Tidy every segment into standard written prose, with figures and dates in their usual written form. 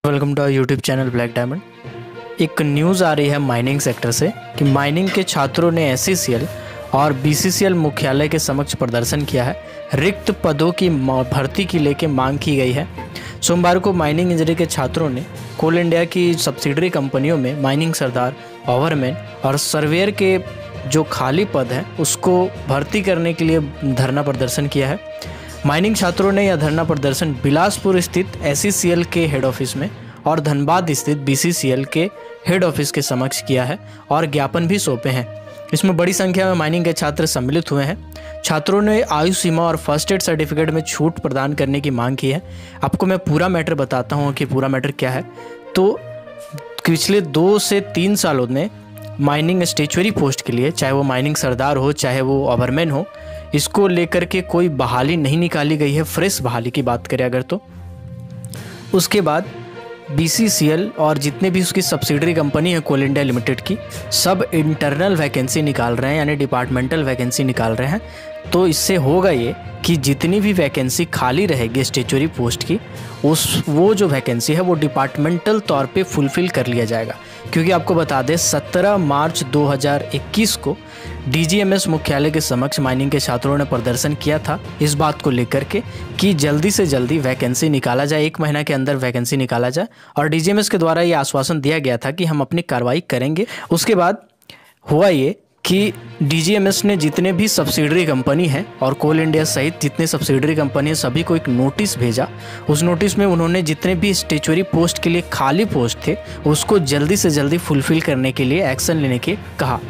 Welcome to our YouTube channel black diamond. एक news आ रही है माइनिंग सेक्टर से कि माइनिंग के छात्रों ने एससीसीएल और बीसीसीएल मुख्यालय के समक्ष प्रदर्शन किया है। रिक्त पदों की भर्ती की लेके मांग की गई है। सोमवार को माइनिंग इंजीनियरिंग के छात्रों ने कोल इंडिया की सब्सिडरी कंपनियों में माइनिंग सरदार, ओवरमैन और सर्वेयर के जो खाली पद हैं उसको भर्ती करने के लिए धरना प्रदर्शन किया है। माइनिंग छात्रों ने यह धरना प्रदर्शन बिलासपुर स्थित एससीसीएल के हेड ऑफिस में और धनबाद स्थित बीसीसीएल के हेड ऑफिस के समक्ष किया है और ज्ञापन भी सौंपे हैं। इसमें बड़ी संख्या में माइनिंग के छात्र सम्मिलित हुए हैं। छात्रों ने आयु सीमा और फर्स्ट एड सर्टिफिकेट में छूट प्रदान करने की मांग की है। आपको मैं पूरा मैटर बताता हूँ कि पूरा मैटर क्या है। तो पिछले 2 से 3 सालों में माइनिंग स्टेचुअरी पोस्ट के लिए, चाहे वो माइनिंग सरदार हो चाहे वो ओवरमैन हो, इसको लेकर के कोई बहाली नहीं निकाली गई है। फ्रेश बहाली की बात करें अगर तो उसके बाद बीसीसीएल और जितने भी उसकी सब्सिडरी कंपनी है कोल इंडिया लिमिटेड की, सब इंटरनल वैकेंसी निकाल रहे हैं, यानी डिपार्टमेंटल वैकेंसी निकाल रहे हैं। तो इससे होगा ये कि जितनी भी वैकेंसी खाली रहेगी स्टेचुअरी पोस्ट की, वो जो वैकेंसी है वो डिपार्टमेंटल तौर पे फुलफ़िल कर लिया जाएगा। क्योंकि आपको बता दें 17 मार्च 2021 को डीजीएमएस मुख्यालय के समक्ष माइनिंग के छात्रों ने प्रदर्शन किया था इस बात को लेकर के कि जल्दी से जल्दी वैकेंसी निकाला जाए, 1 महीना के अंदर वैकेंसी निकाला जाए। और डीजीएमएस के द्वारा ये आश्वासन दिया गया था कि हम अपनी कार्रवाई करेंगे। उसके बाद हुआ ये कि डीजीएमएस ने जितने भी सब्सिडरी कंपनी है और कोल इंडिया सहित जितने सब्सिडरी कंपनी है सभी को एक नोटिस भेजा। उस नोटिस में उन्होंने जितने भी स्टेचुअरी पोस्ट के लिए खाली पोस्ट थे उसको जल्दी से जल्दी फुलफ़िल करने के लिए एक्शन लेने के कहा।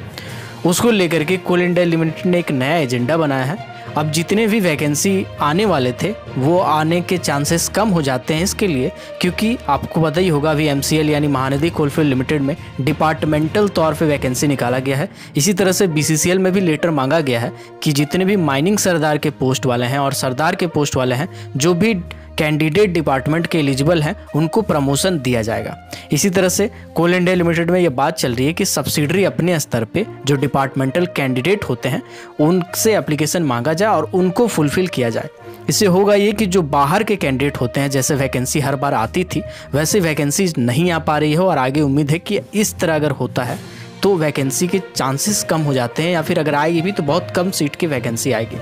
उसको लेकर के कोल इंडिया लिमिटेड ने एक नया एजेंडा बनाया है। अब जितने भी वैकेंसी आने वाले थे वो आने के चांसेस कम हो जाते हैं इसके लिए, क्योंकि आपको पता ही होगा अभी एमसीएल यानी महानदी कोलफील्ड लिमिटेड में डिपार्टमेंटल तौर पे वैकेंसी निकाला गया है। इसी तरह से बीसीसीएल में भी लेटर मांगा गया है कि जितने भी माइनिंग सरदार के पोस्ट वाले हैं और सरदार के पोस्ट वाले हैं, जो भी कैंडिडेट डिपार्टमेंट के एलिजिबल हैं उनको प्रमोशन दिया जाएगा। इसी तरह से कोल इंडिया लिमिटेड में ये बात चल रही है कि सब्सिडरी अपने स्तर पे जो डिपार्टमेंटल कैंडिडेट होते हैं उनसे एप्लीकेशन मांगा जाए और उनको फुलफ़िल किया जाए। इससे होगा ये कि जो बाहर के कैंडिडेट होते हैं, जैसे वैकेंसी हर बार आती थी वैसे वैकेंसी नहीं आ पा रही है और आगे उम्मीद है कि इस तरह अगर होता है तो वैकेंसी के चांसेस कम हो जाते हैं, या फिर अगर आएगी भी तो बहुत कम सीट की वैकेंसी आएगी।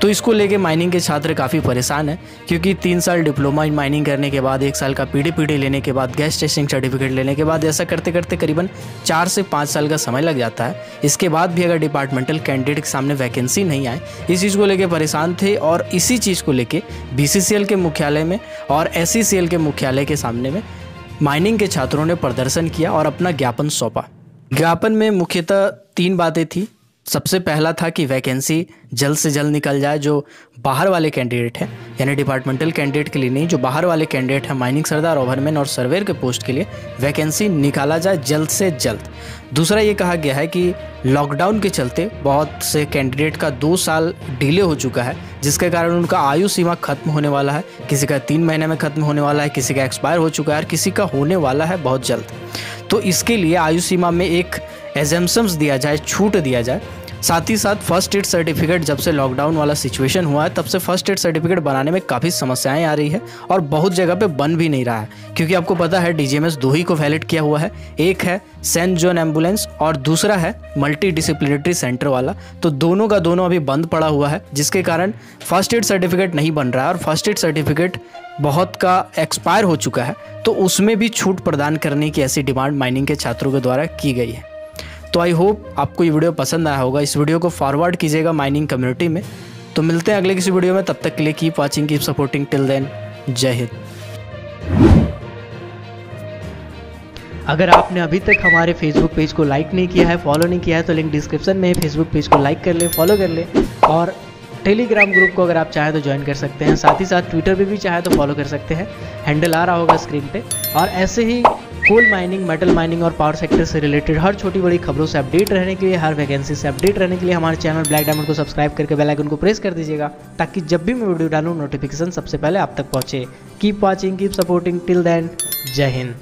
तो इसको लेके माइनिंग के छात्र काफ़ी परेशान हैं, क्योंकि 3 साल डिप्लोमा इन माइनिंग करने के बाद, 1 साल का पीडी लेने के बाद, गैस टेस्टिंग सर्टिफिकेट लेने के बाद, ऐसा करते करते करीबन 4 से 5 साल का समय लग जाता है। इसके बाद भी अगर डिपार्टमेंटल कैंडिडेट के सामने वैकेंसी नहीं आए, इस चीज़ को लेकर परेशान थे और इसी चीज़ को लेकर बीसीसीएल के मुख्यालय में और एससीसीएल के मुख्यालय के सामने में माइनिंग के छात्रों ने प्रदर्शन किया और अपना ज्ञापन सौंपा। ज्ञापन में मुख्यतः 3 बातें थी। सबसे पहला था कि वैकेंसी जल्द से जल्द निकल जाए। जो बाहर वाले कैंडिडेट हैं, यानी डिपार्टमेंटल कैंडिडेट के लिए नहीं, जो बाहर वाले कैंडिडेट हैं माइनिंग सरदार, ओवरमैन और सर्वेयर के पोस्ट के लिए वैकेंसी निकाला जाए जल्द से जल्द। दूसरा ये कहा गया है कि लॉकडाउन के चलते बहुत से कैंडिडेट का 2 साल डिले हो चुका है, जिसके कारण उनका आयु सीमा खत्म होने वाला है। किसी का 3 महीने में खत्म होने वाला है, किसी का एक्सपायर हो चुका है और किसी का होने वाला है बहुत जल्द। तो इसके लिए आयु सीमा में एक एग्जेम्पशंस दिया जाए, छूट दिया जाए। साथ ही साथ फर्स्ट एड सर्टिफिकेट, जब से लॉकडाउन वाला सिचुएशन हुआ है तब से फर्स्ट एड सर्टिफिकेट बनाने में काफ़ी समस्याएं आ रही है और बहुत जगह पे बन भी नहीं रहा है। क्योंकि आपको पता है डीजीएमएस 2 ही को वैलिड किया हुआ है, एक है सेंट जॉन एम्बुलेंस और दूसरा है मल्टी डिसिप्लिनरी सेंटर वाला। तो दोनों का दोनों अभी बंद पड़ा हुआ है, जिसके कारण फर्स्ट एड सर्टिफिकेट नहीं बन रहा है और फर्स्ट एड सर्टिफिकेट बहुत का एक्सपायर हो चुका है। तो उसमें भी छूट प्रदान करने की ऐसी डिमांड माइनिंग के छात्रों के द्वारा की गई है। तो आई होप आपको ये वीडियो पसंद आया होगा। इस वीडियो को फॉरवर्ड कीजिएगा माइनिंग कम्युनिटी में। तो मिलते हैं अगले किसी वीडियो में, तब तक के लिए keep watching, keep supporting, till then जय हिंद। अगर आपने अभी तक हमारे फेसबुक पेज को लाइक नहीं किया है, फॉलो नहीं किया है, तो लिंक डिस्क्रिप्शन में है। फेसबुक पेज को लाइक कर ले, फॉलो कर ले और टेलीग्राम ग्रुप को अगर आप चाहें तो ज्वाइन कर सकते हैं। साथ ही साथ ट्विटर पे भी चाहे तो फॉलो कर सकते हैं, हैंडल आ रहा होगा स्क्रीन पे। और ऐसे ही कोल माइनिंग, मेटल माइनिंग और पावर सेक्टर से रिलेटेड हर छोटी बड़ी खबरों से अपडेट रहने के लिए, हर वैकेंसी से अपडेट रहने के लिए हमारे चैनल ब्लैक डायमंड को सब्सक्राइब करके बेल आइकन को प्रेस कर दीजिएगा, ताकि जब भी मैं वीडियो डालूँ नोटिफिकेशन सबसे पहले आप तक पहुँचे। Keep watching, keep supporting, till then जय हिंद।